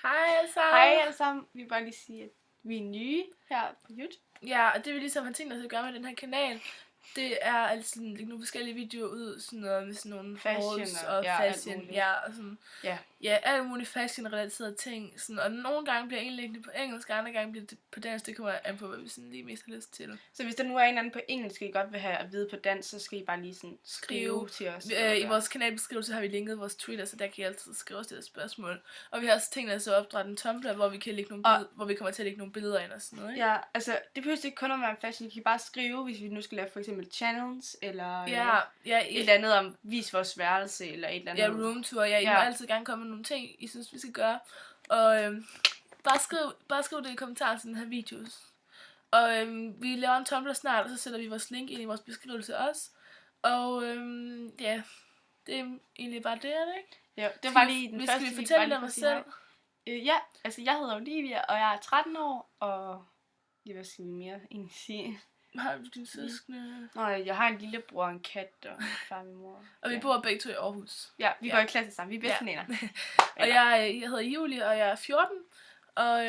Hej alle sammen. Hej alle sammen. Vi vil bare lige sige, at vi er nye her på YouTube. Ja, og det vi ligesom har tænkt os at gøre med den her kanal, det er altså lægge nogle forskellige videoer ud, sådan noget med sådan nogle Fashion og ja, fashion, ja, og sådan, ja, alle mulige fashion-relaterede ting, sådan, og nogle gange bliver indlæggende på engelsk, og andre gange bliver det på dansk, det kommer an på, hvad vi sådan lige mest har lyst til. så hvis der nu er en eller anden på engelsk, I godt vil have at vide på dansk, så skal I bare lige sådan skrive til os. I vores kanalbeskrivelse har vi linket vores Twitter, så der kan I altid skrive os det spørgsmål. Og vi har også tænkt os at opdrætte en Tumblr, hvor vi kan lægge nogle hvor vi kommer til at lægge nogle billeder ind og sådan noget, ikke? Ja, altså det behøver ikke kun at være fashion. I kan bare skrive, hvis vi nu skal lave for eksempel channels, eller et eller andet om vis vores værelse, eller et eller andet. Ja, roomtour. Ja, I må altid gerne komme med nogle ting, I synes, vi skal gøre. Og bare skriv det i kommentarer til den her video. Og vi laver en Tumblr snart, og så sætter vi vores link ind i vores beskrivelse også. Og ja, det er egentlig bare det, ikke? Ja, det var lige den første. Skal vi fortælle om os selv? Ja, altså jeg hedder Olivia, og jeg er 13 år, og hvad skal vi mere egentlig sige? Har du dine søskende? Nå, jeg har en lillebror, en kat og en far og min mor. Og vi bor begge to i Aarhus. Ja, vi går i klasse sammen. Vi er bedste veninder. Og jeg hedder Julie, og jeg er 14. Og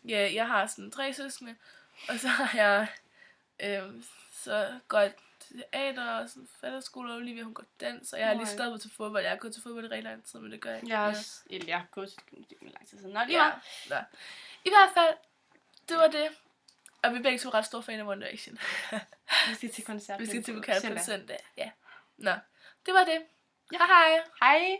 jeg har sådan 3 søskende. Og så har jeg så går jeg til teater og sådan fatterskole, og Olivia hun går dans, og jeg har lige stoppet til fodbold. Jeg har gået til fodbold i rigtig lang tid, men det gør jeg ikke. Jeg har gået til gymnastik med lang tid siden. Nå, I hvert fald, det var det. Og vi er begge to ret store fan af One Direction. Vi skal til koncert. Vi skal til koncert på søndag. Ja. Nå, det var det. Ja, hej. Hej.